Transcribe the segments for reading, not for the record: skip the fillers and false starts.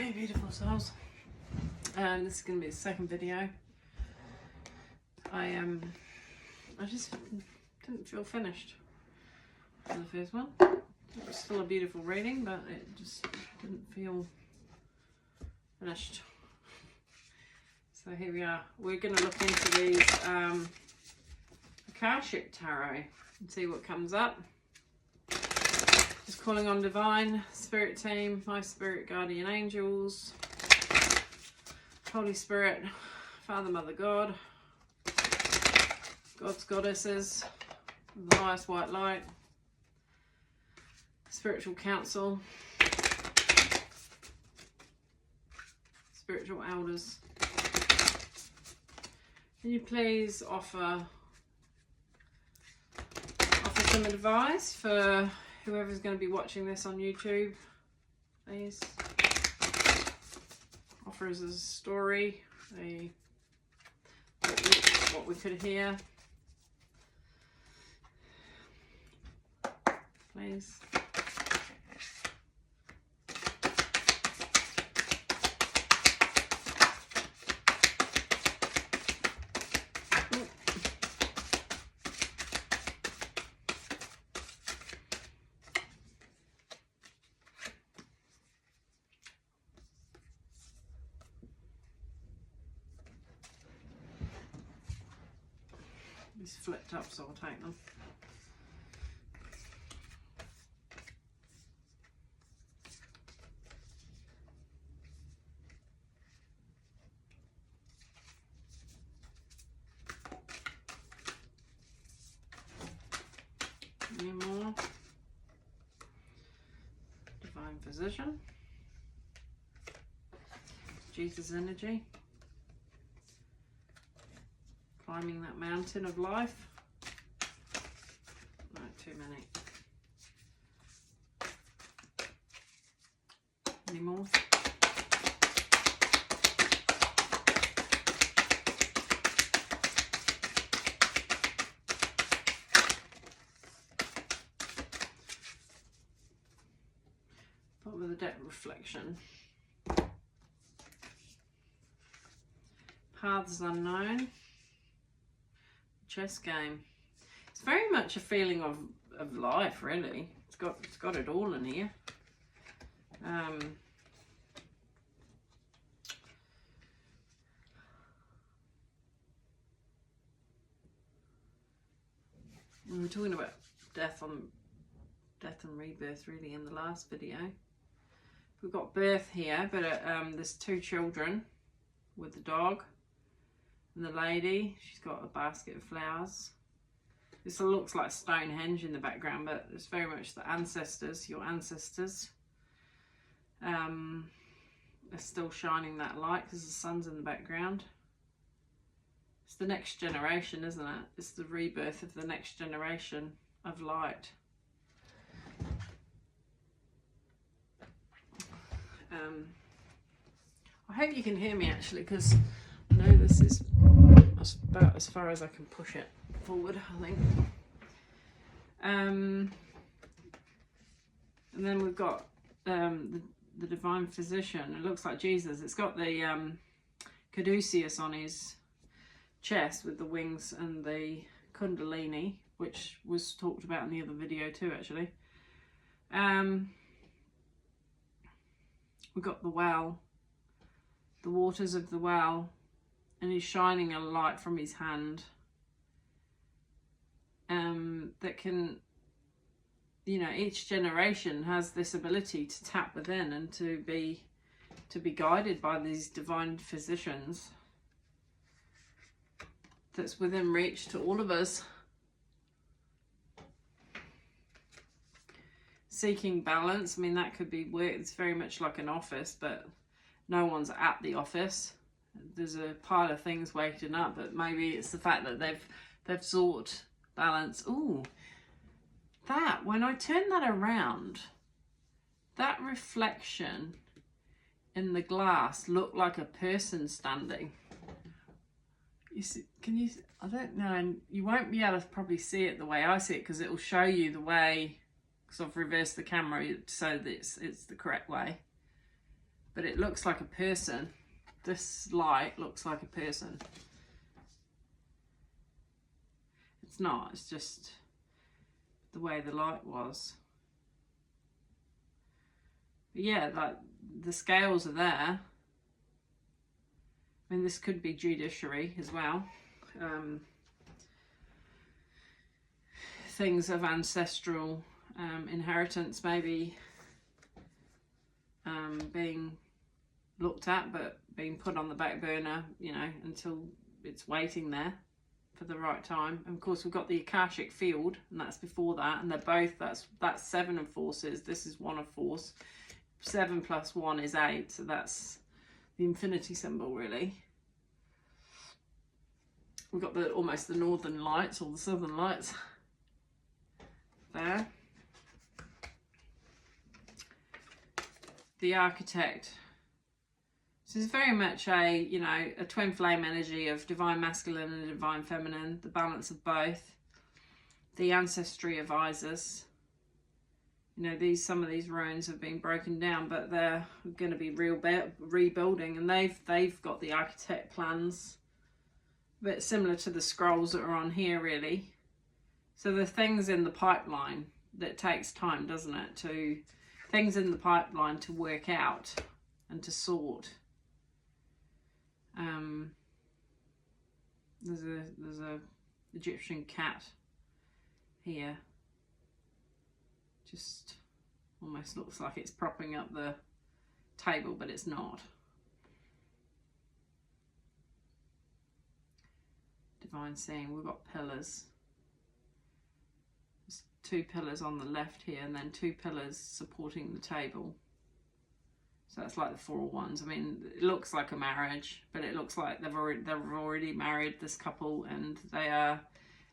Hey beautiful souls. This is going to be the second video. I just didn't feel finished for the first one. It was still a beautiful reading, but it just didn't feel finished. So here we are. We're going to look into these Akashic Tarot and see what comes up. Just calling on Divine Spirit Team, my Spirit Guardian Angels, Holy Spirit, Father, Mother, God, Gods, Goddesses, the highest white light, Spiritual Council, Spiritual Elders. Can you please offer some advice for whoever's going to be watching this on YouTube, please? Offer us a story, what we could hear, please. These flipped up, so I'll take them. Any more? Divine Physician. Jesus energy. Climbing that mountain of life. Not too many. Any more? But with a deck reflection. Paths unknown. Chess game. It's very much a feeling of life, really. It's got it all in here. We were talking about death and rebirth, really, in the last video. We've got birth here, but there's two children with the dog. And the lady, she's got a basket of flowers. This looks like Stonehenge in the background, but it's very much the ancestors, your ancestors. They're still shining that light because the sun's in the background. It's the next generation, isn't it? It's the rebirth of the next generation of light. I hope you can hear me, actually, because I know this is about as far as I can push it forward, I think. And then we've got the Divine Physician. It looks like Jesus. It's got the caduceus on his chest with the wings and the kundalini, which was talked about in the other video too, actually. We've got the well, the waters of the well, and he's shining a light from his hand that can, you know, each generation has this ability to tap within and to be guided by these divine physicians that's within reach to all of us. Seeking balance, I mean, that could be work. It's very much like an office, but no one's at the office. There's a pile of things waiting up, but maybe it's the fact that they've sought balance. Ooh, that, when I turn that around, that reflection in the glass looked like a person standing. You see, can you, I don't know, and you won't be able to probably see it the way I see it, because it will show you the way, because I've reversed the camera so that it's the correct way. but it looks like a person. This light looks like a person. It's not, it's just the way the light was. But yeah, like the scales are there. I mean, this could be judiciary as well. Things of ancestral inheritance maybe being looked at, but being put on the back burner, you know, until it's waiting there for the right time. And of course we've got the Akashic field, and that's before that, and they're both, that's 7 of forces, this is 1 of force. 7 plus 1 is 8, so that's the infinity symbol really. We've got the almost the northern lights or the southern lights there. The architect. So it's very much a, you know, a twin flame energy of divine masculine and divine feminine, the balance of both. The ancestry of Isis. You know, some of these ruins have been broken down, but they're going to be rebuilding, and they've got the architect plans, a bit similar to the scrolls that are on here really. So the things in the pipeline that takes time, doesn't it? Things in the pipeline to work out and to sort. There's a Egyptian cat here. Just almost looks like it's propping up the table, but it's not. Divine seeing. We've got pillars. There's 2 pillars on the left here, and then 2 pillars supporting the table. So that's like the 4 ones. I mean, it looks like a marriage, but it looks like they've already married, this couple, and they are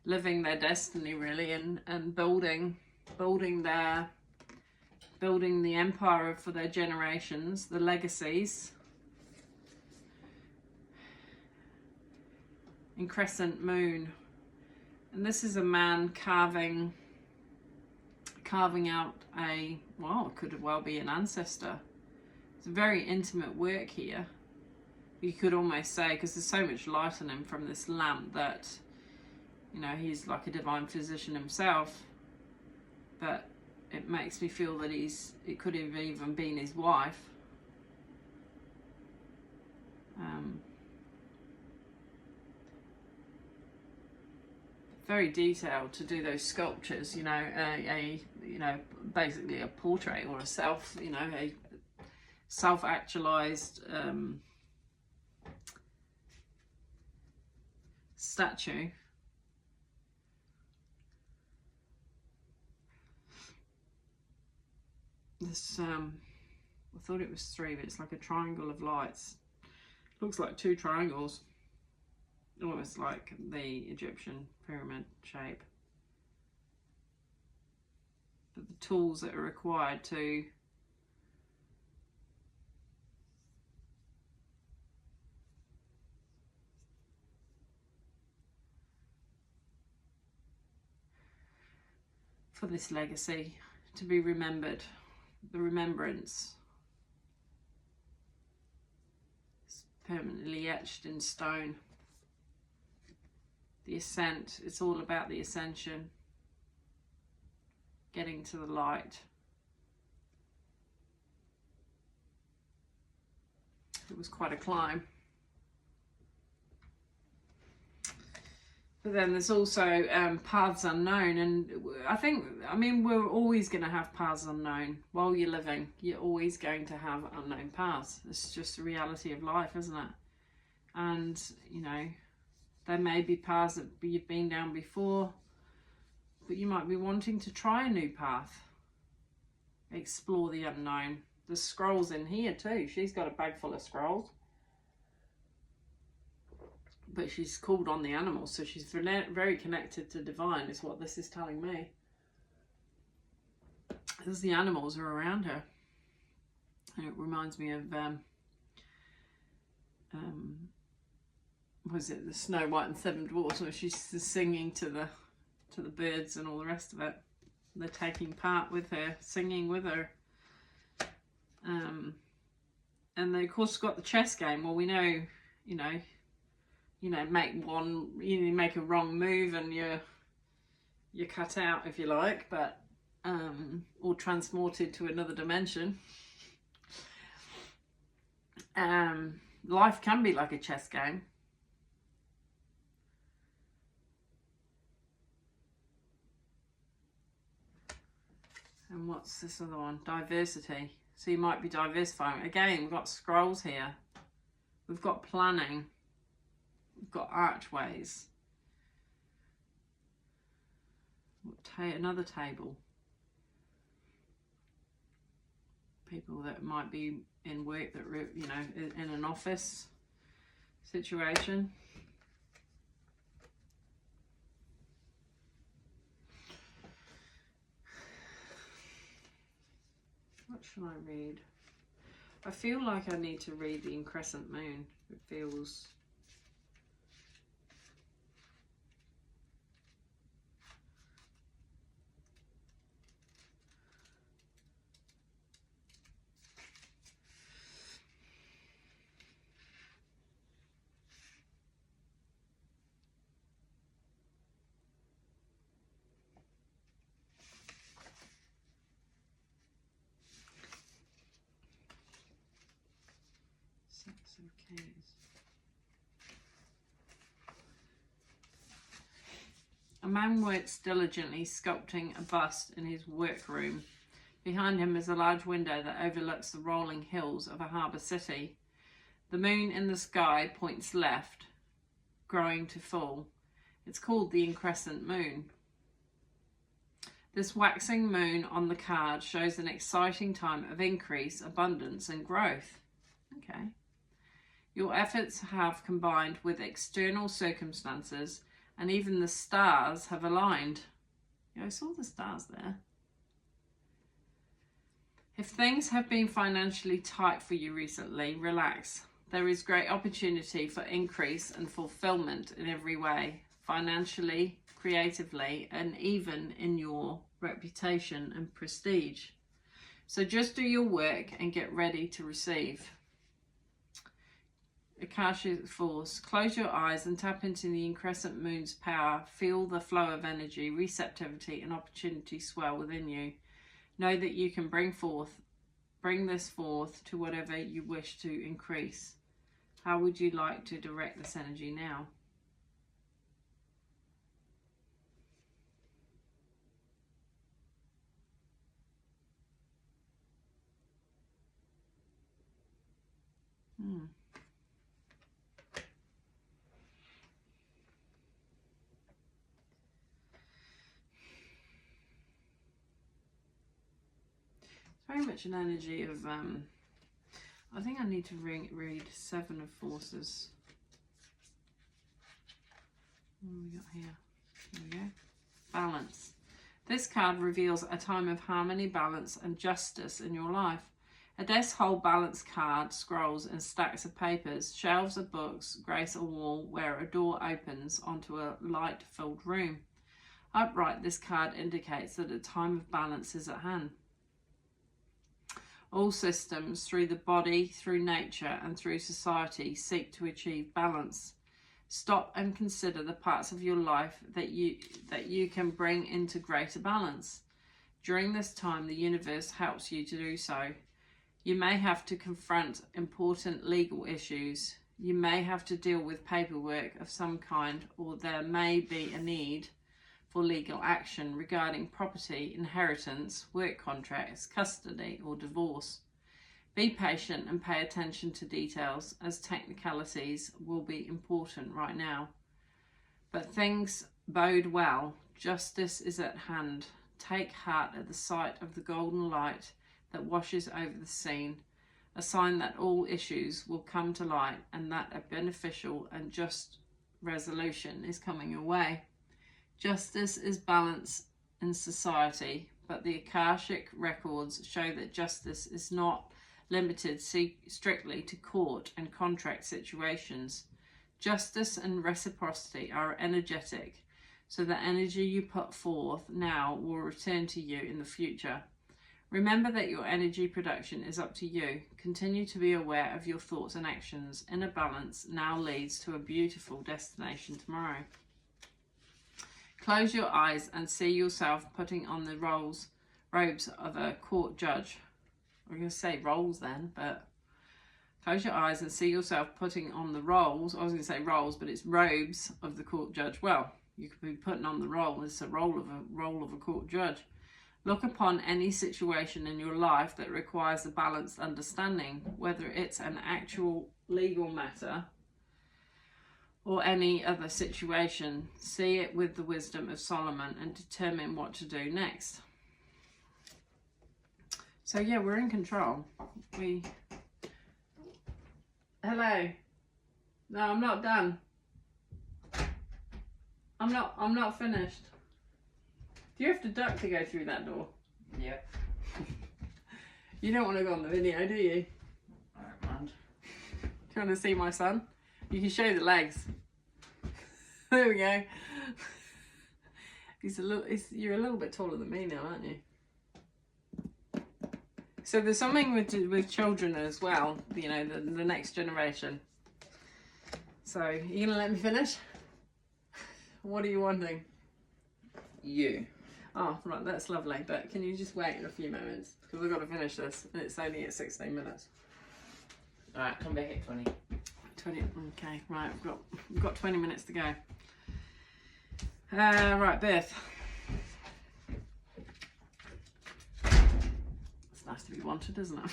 living their destiny really, and building the empire for their generations, the legacies. In crescent moon, and this is a man carving out a, well, it could well be an ancestor. It's a very intimate work here. You could almost say, because there's so much light on him from this lamp, that, you know, he's like a divine physician himself. But it makes me feel that it could have even been his wife. Very detailed to do those sculptures, you know, you know, basically a portrait or a self, you know, a self-actualized statue. This I thought it was 3, but it's like a triangle of lights. Looks like 2 triangles, almost like the Egyptian pyramid shape. But the tools that are required for this legacy to be remembered, the remembrance. It's permanently etched in stone. The ascent, it's all about the ascension, getting to the light. It was quite a climb. But then there's also paths unknown, and I mean, we're always going to have paths unknown. While you're living, you're always going to have unknown paths. It's just the reality of life, isn't it? And, you know, there may be paths that you've been down before, but you might be wanting to try a new path. Explore the unknown. There's scrolls in here too. She's got a bag full of scrolls. But she's called on the animals, so she's very connected to divine, is what this is telling me. As the animals are around her. And it reminds me of, was it the Snow White and 7 Dwarfs, where she's singing to the birds and all the rest of it. They're taking part with her, singing with her. And then of course got the chess game. Well, we know, make a wrong move and you're cut out, if you like, but or transported to another dimension. Life can be like a chess game. And what's this other one? Diversity. So you might be diversifying. Again, we've got scrolls here. We've got planning. We've got archways. Another table. People that might be in work, that in an office situation. What should I read? I feel like I need to read the Crescent Moon. It feels... Okay. A man works diligently sculpting a bust in his workroom. Behind him is a large window that overlooks the rolling hills of a harbour city. The moon in the sky points left, growing to full. It's called the increscent moon. This waxing moon on the card shows an exciting time of increase, abundance and growth. Okay. Your efforts have combined with external circumstances, and even the stars have aligned. Yeah, I saw the stars there. If things have been financially tight for you recently, relax. There is great opportunity for increase and fulfillment in every way, financially, creatively, and even in your reputation and prestige. So just do your work and get ready to receive. Akashic Force. Close your eyes and tap into the increscent moon's power. Feel the flow of energy, receptivity, and opportunity swell within you. Know that you can bring this forth to whatever you wish to increase. How would you like to direct this energy now? Very much an energy of, I think I need to read Seven of Forces. What have we got here? There we go. Balance. This card reveals a time of harmony, balance and justice in your life. A desk hold balance card, scrolls and stacks of papers, shelves of books grace a wall where a door opens onto a light-filled room. Upright, this card indicates that a time of balance is at hand. All systems, through the body, through nature and through society, seek to achieve balance. Stop and consider the parts of your life that you can bring into greater balance. During this time, the universe helps you to do so. You may have to confront important legal issues. You may have to deal with paperwork of some kind, or there may be a need for legal action regarding property, inheritance, work contracts, custody, or divorce. Be patient and pay attention to details, as technicalities will be important right now. But things bode well. Justice is at hand. Take heart at the sight of the golden light that washes over the scene, a sign that all issues will come to light and that a beneficial and just resolution is coming your way. Justice is balance in society, but the Akashic records show that justice is not limited strictly to court and contract situations. Justice and reciprocity are energetic, so the energy you put forth now will return to you in the future. Remember that your energy production is up to you. Continue to be aware of your thoughts and actions. Inner balance now leads to a beautiful destination tomorrow. Close your eyes and see yourself putting on the robes of a court judge. I'm going to say roles then, but close your eyes and see yourself putting on the roles. I was going to say roles, but it's robes of the court judge. Well, you could be putting on the role. It's a role of a court judge. Look upon any situation in your life that requires a balanced understanding, whether it's an actual legal matter or any other situation. See it with the wisdom of Solomon and determine what to do next. So yeah, we're in control. Hello. No, I'm not done. I'm not finished. Do you have to duck to go through that door? Yeah. You don't want to go on the video, do you? I don't mind. Do you want to see my son? You can show the legs. There we go. You're a little bit taller than me now, aren't you? So there's something with children as well, you know, the next generation. So, are you going to let me finish? What are you wanting? You. Oh, right, that's lovely. But can you just wait a few moments? Because I've got to finish this, and it's only at 16 minutes. Alright, come back at 20. 20, okay, right, we've got 20 minutes to go. Right, birth. It's nice to be wanted, isn't it?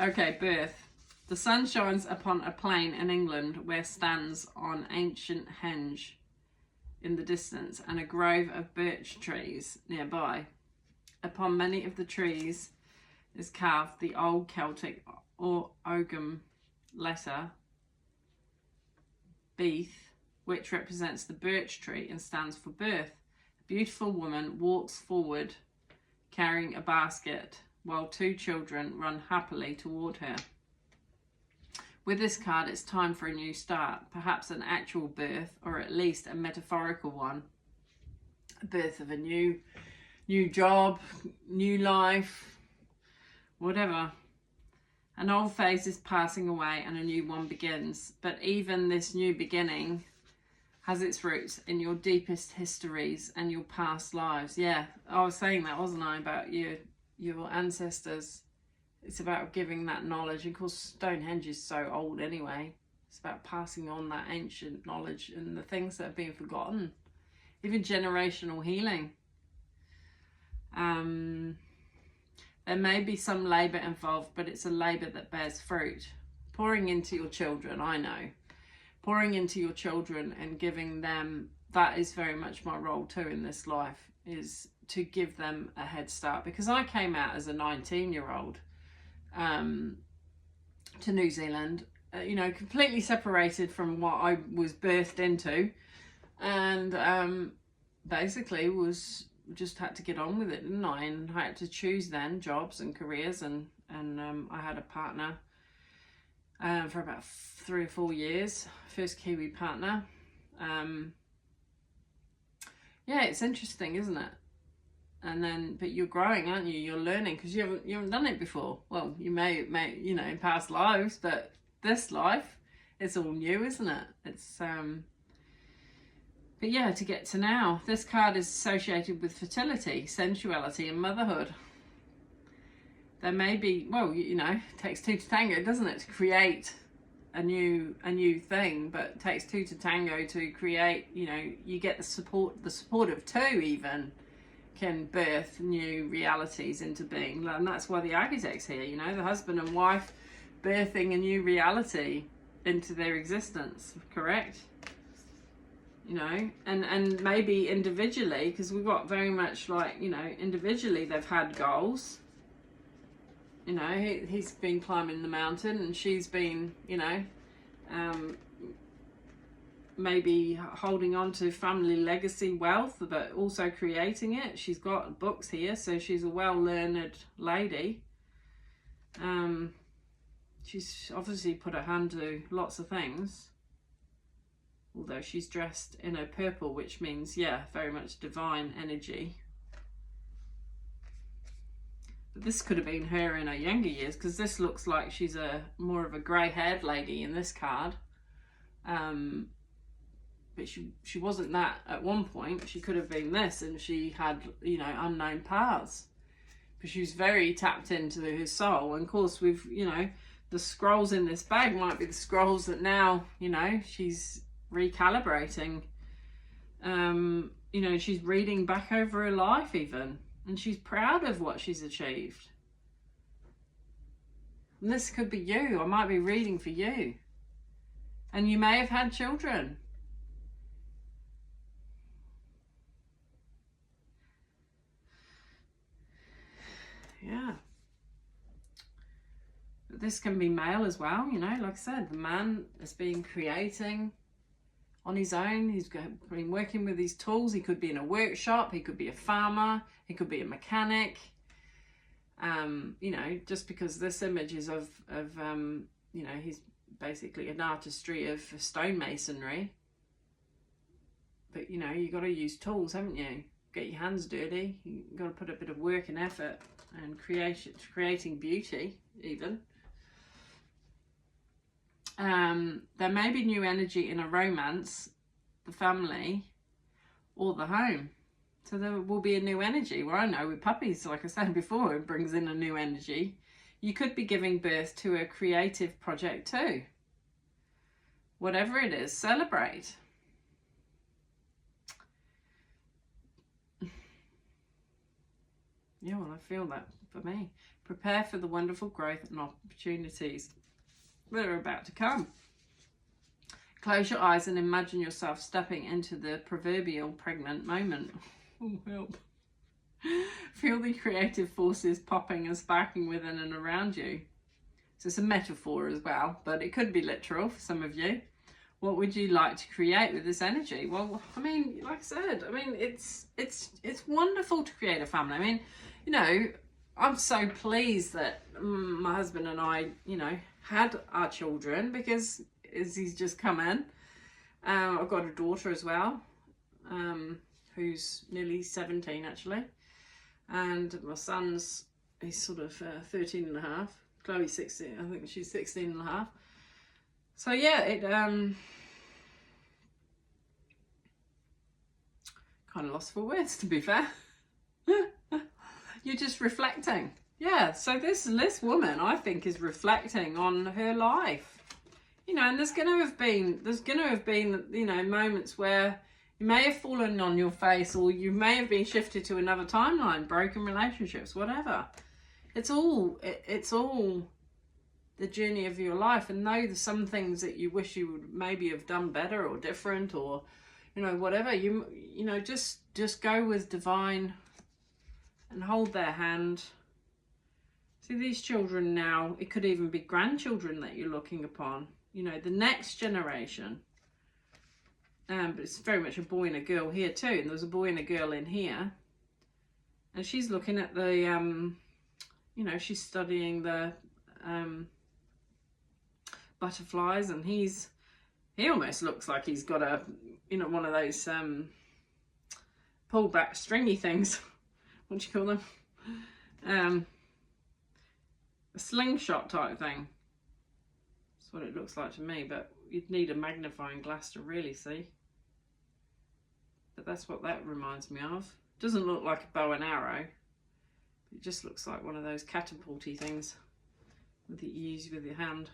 Okay, birth. The sun shines upon a plain in England where stands on ancient henge in the distance and a grove of birch trees nearby. Upon many of the trees is carved the old Celtic or Ogham letter Beath, which represents the birch tree and stands for birth. A beautiful woman walks forward carrying a basket while two children run happily toward her. With this card, it's time for a new start, perhaps an actual birth or at least a metaphorical one. A birth of a new job, new life, whatever. An old phase is passing away and a new one begins. But even this new beginning has its roots in your deepest histories and your past lives. Yeah, I was saying that, wasn't I, about your ancestors. It's about giving that knowledge. Of course, Stonehenge is so old anyway. It's about passing on that ancient knowledge and the things that have been forgotten. Even generational healing. There may be some labour involved, but it's a labour that bears fruit. Pouring into your children, I know. Pouring into your children and giving them, that is very much my role too in this life, is to give them a head start. Because I came out as a 19-year-old to New Zealand, you know, completely separated from what I was birthed into, and basically just had to get on with it, didn't I? And I had to choose then jobs and careers, and I had a partner for about 3 or 4 years, first Kiwi partner. Yeah, it's interesting, isn't it? And then, but you're growing, aren't you? You're learning because you haven't done it before. Well, you may, you know, in past lives, but this life, it's all new, isn't it? It's but yeah, to get to now, this card is associated with fertility, sensuality, and motherhood. There may be, well, you know, it takes two to tango, doesn't it, to create a new thing, but it takes two to tango to create, you know, you get the support of two even can birth new realities into being. And that's why the architect's here, you know, the husband and wife birthing a new reality into their existence, correct? You know, and maybe individually, because we've got very much like, you know, individually they've had goals. You know, he's been climbing the mountain and she's been, you know, maybe holding on to family legacy wealth, but also creating it. She's got books here, so she's a well-learned lady. She's obviously put her hand to lots of things. Although she's dressed in a purple, which means, yeah, very much divine energy. this could have been her in her younger years, because this looks like she's a more of a grey-haired lady in this card. But she wasn't that at one point. She could have been this, and she had, you know, unknown paths. But she was very tapped into her soul. And of course, we've, you know, the scrolls in this bag might be the scrolls that now, you know, she's recalibrating. You know, she's reading back over her life even, and she's proud of what she's achieved. And this could be you. I might be reading for you. And you may have had children. Yeah. But this can be male as well, you know, like I said, the man has been creating on his own. He's been working with his tools. He could be in a workshop, he could be a farmer, he could be a mechanic. You know, just because this image is of you know, he's basically an artistry of stonemasonry. But, you know, you got to use tools, haven't you? Get your hands dirty. You got to put a bit of work and effort and creating beauty even. There may be new energy in a romance, the family, or the home. So there will be a new energy. Well, I know with puppies, like I said before, it brings in a new energy. You could be giving birth to a creative project too. Whatever it is, celebrate. Yeah, well, I feel that for me. Prepare for the wonderful growth and opportunities that are about to come. Close your eyes and imagine yourself stepping into the proverbial pregnant moment. Oh, help. Feel the creative forces popping and sparking within and around you. So it's a metaphor as well, but it could be literal for some of you. What would you like to create with this energy? Well, I mean, like I said, I mean, it's wonderful to create a family. I mean, you know, I'm so pleased that my husband and I, you know, had our children, because as he's just come in, I've got a daughter as well, who's nearly 17 actually. And my son's, he's sort of 13 and a half. Chloe's 16, I think she's 16 and a half. So yeah, it kind of lost for words, to be fair. You're just reflecting. Yeah, so this woman, I think, is reflecting on her life. You know, and there's going to have been, you know, moments where you may have fallen on your face, or you may have been shifted to another timeline, broken relationships, whatever. It's all the journey of your life. And though there's some things that you wish you would maybe have done better or different, or, you know, whatever, you know, just go with divine and hold their hand. See, these children now, it could even be grandchildren that you're looking upon, you know, the next generation. But it's very much a boy and a girl here too. And there's a boy and a girl in here. And she's looking at the, you know, she's studying the butterflies, and he almost looks like he's got a, you know, one of those pull back stringy things. What do you call them? A slingshot type thing. That's what it looks like to me, but you'd need a magnifying glass to really see. But that's what that reminds me of. Doesn't look like a bow and arrow. It just looks like one of those catapulty things that you use with your hand.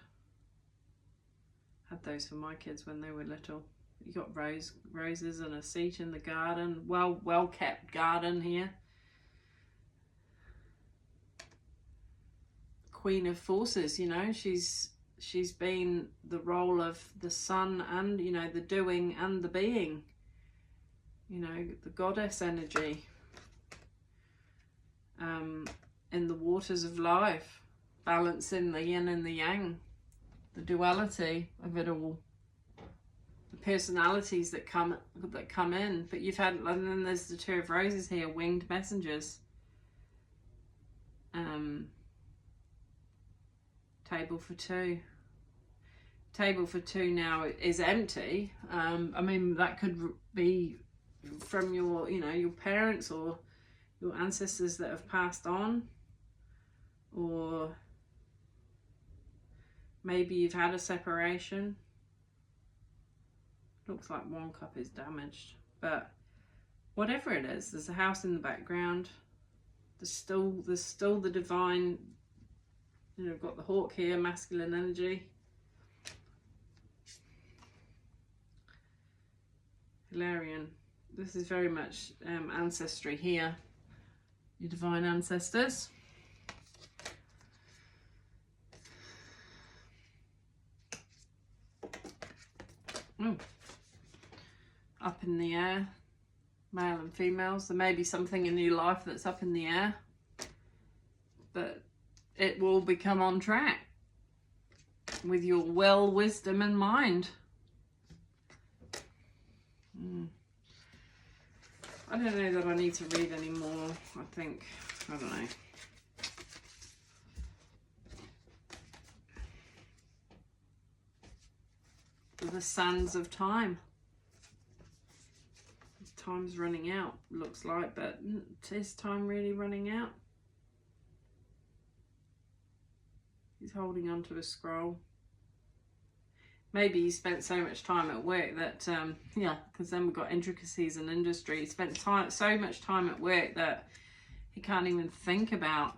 Had those for my kids when they were little. You got roses and a seat in the garden. Well kept garden here. Queen of Forces, you know, she's been the role of the sun, and, you know, the doing and the being, you know, the goddess energy, in the waters of life, balancing the yin and the yang, the duality of it all, the personalities that come in. But you've had, and then there's the Two of Roses here, winged messengers. Table for two. Table for two now is empty. I mean, that could be from your, you know, your parents or your ancestors that have passed on. or maybe you've had a separation. Looks like one cup is damaged, but whatever it is, there's a house in the background. There's still the divine. You know, I've got the hawk here, masculine energy. Hilarion. This is very much ancestry here. Your divine ancestors. Oh. Up in the air. Male and females. There may be something in your life that's up in the air. But it will become on track. With your will, wisdom and mind. I don't know that I need to read anymore. I don't know. The sands of time. Time's running out, looks like, but is time really running out? He's holding onto a scroll. Maybe he spent so much time at work that, yeah, because then we've got intricacies and industry. He spent so much time at work that he can't even think about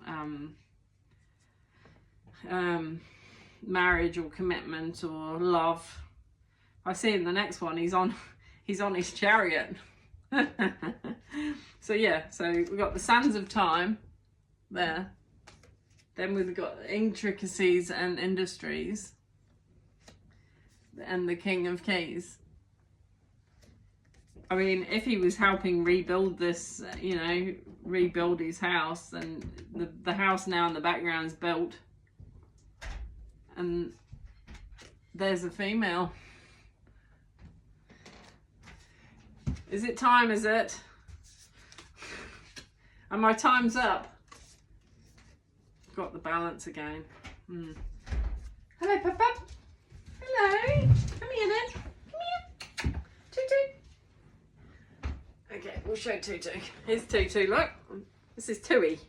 marriage or commitment or love. I see in the next one, he's on his chariot. So yeah, so we've got the sands of time there. Then we've got intricacies and industries. And the King of Keys. I mean, if he was helping rebuild this, you know, rebuild his house, and the house now in the background is built. And there's a female. Is it time, is it? And my time's up. Got the balance again. Hello, Papa. Hello. Come here then. Come here. Tutu. Okay, we'll show Tutu. Here's Tutu, look. This is Tui.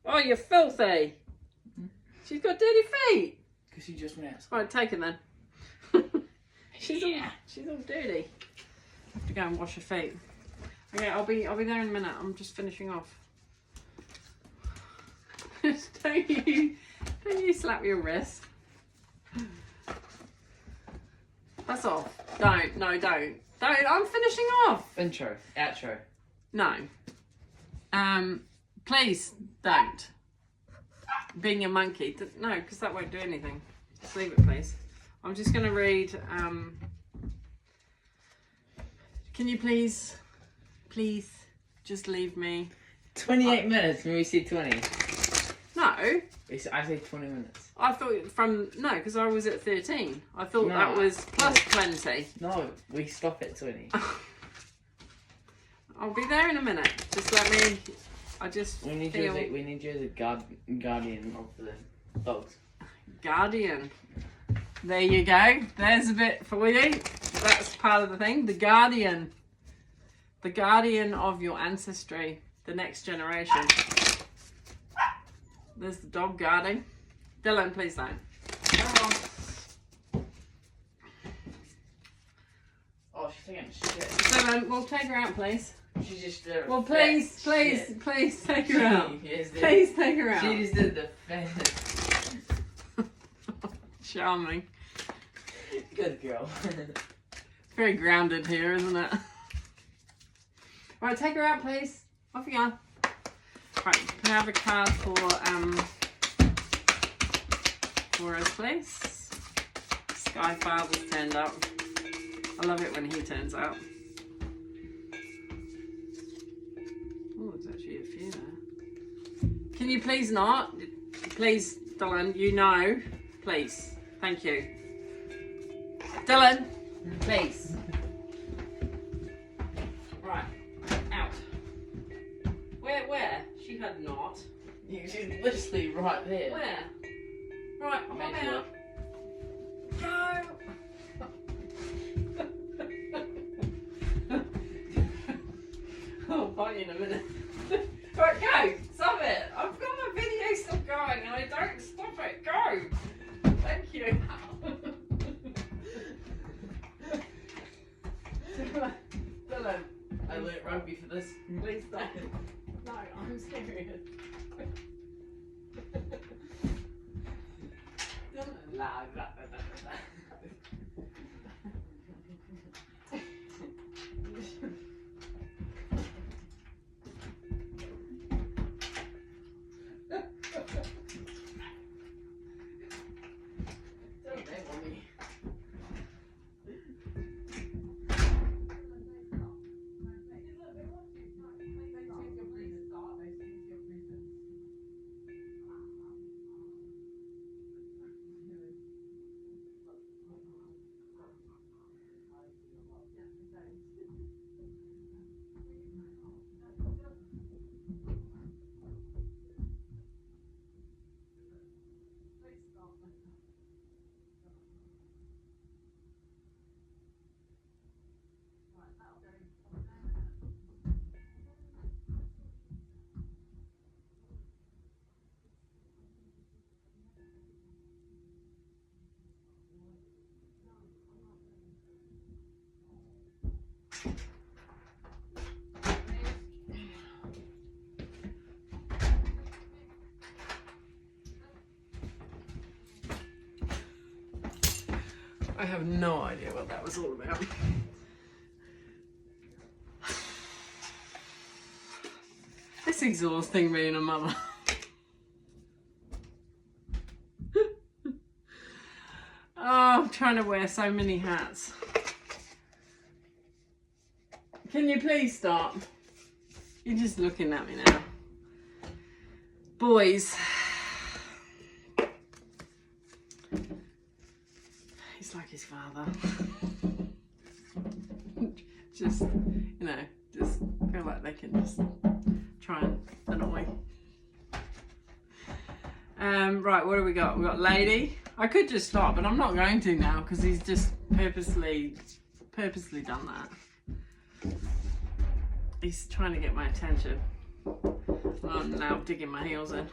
Oh, you're filthy. She's got dirty feet. Because she just went outside. Right, take her then. she's all dirty. I have to go and wash her feet. Okay, I'll be there in a minute. I'm just finishing off. don't you slap your wrist. That's off. Don't. No, don't. Don't. I'm finishing off. Intro. Outro. No. Please don't. Being a monkey. No, because that won't do anything. Just leave it, please. I'm just going to read. Can you please just leave me? 28 minutes when we see 20. No. I say 20 minutes. I thought because I was at 13. I thought that was plus 20. No, we stop at 20. I'll be there in a minute. Just let me. We need you as a guardian of the dogs. Guardian. There you go. There's a bit for you. That's part of the thing. The guardian. The guardian of your ancestry. The next generation. There's the dog guarding. Dylan, please don't. Come on. Oh, she's taking shit. Dylan, we'll take her out, please. She just well, please take her out. Please take her out. She just did the fence. Charming. Good girl. Very grounded here, isn't it? Right, take her out, please. Off you go. Right, can I have a card for us, please? Sky Father's turned up. I love it when he turns up. Oh, there's actually a few there. Can you please not? Please, Dylan, you know. Please. Thank you. Dylan, please. Right, out. Where? She had not. She's literally right there. Where? Right, I'm out. Go! I'll bite you in a minute. Right, go! Stop it! I've got my video. Stop No, don't stop it. Go. Thank you. Dylan, I learnt rugby for this. please stop it. No, I'm serious. Dylan. La, la, la, la, la. I have no idea what that was all about. It's exhausting being a mother. Oh, I'm trying to wear so many hats. Can you please stop? You're just looking at me now. Boys. He's like his father. Just, you know, just feel like they can just try and annoy. Right, what do we got? We got Lady. I could just stop, but I'm not going to now because he's just purposely done that. He's trying to get my attention. I'm now digging my heels in.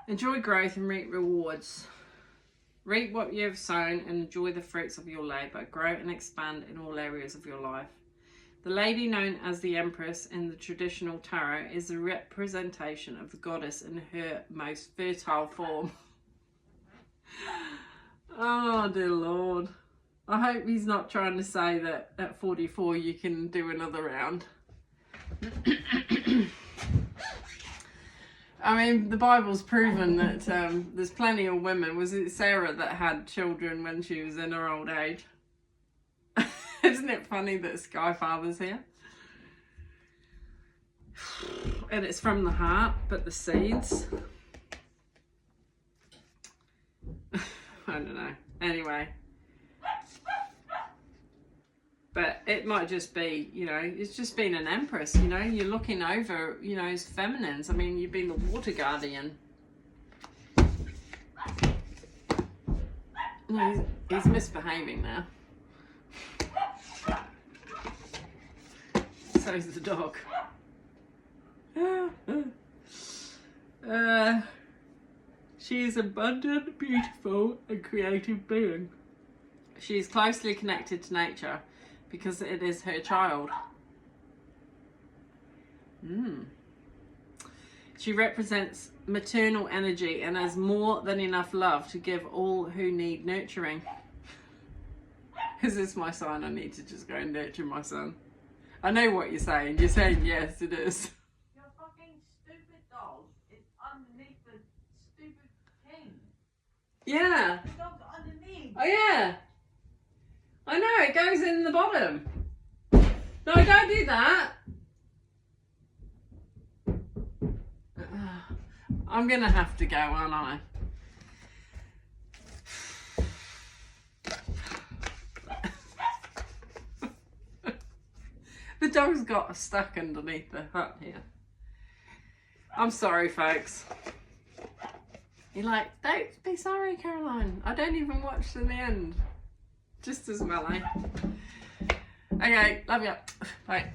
Enjoy growth and reap rewards. Reap what you have sown and enjoy the fruits of your labour. Grow and expand in all areas of your life. The lady known as the Empress in the traditional tarot is the representation of the goddess in her most fertile form. Oh dear Lord. I hope he's not trying to say that at 44 you can do another round. I mean, the Bible's proven that there's plenty of women. Was it Sarah that had children when she was in her old age? Isn't it funny that Sky Father's here? And it's from the heart, but the seeds. I don't know. Anyway. But it might just be, you know, it's just been an empress, you know, you're looking over, you know, as feminines. I mean, you've been the water guardian. No, he's misbehaving now. So's the dog. She is abundant, beautiful, and creative being. She is closely connected to nature because it is her child. She represents maternal energy and has more than enough love to give all who need nurturing. Is this my son? I need to just go and nurture my son. I know what you're saying. You're saying yes, it is. Your fucking stupid dog is underneath the stupid thing. Yeah. The dog's underneath. Oh yeah. I know, it goes in the bottom. No, don't do that. I'm gonna have to go, aren't I? The dog's got stuck underneath the hut here. I'm sorry, folks. You're like, don't be sorry, Caroline. I don't even watch to the end. Just as well, eh? Okay, love you. Bye.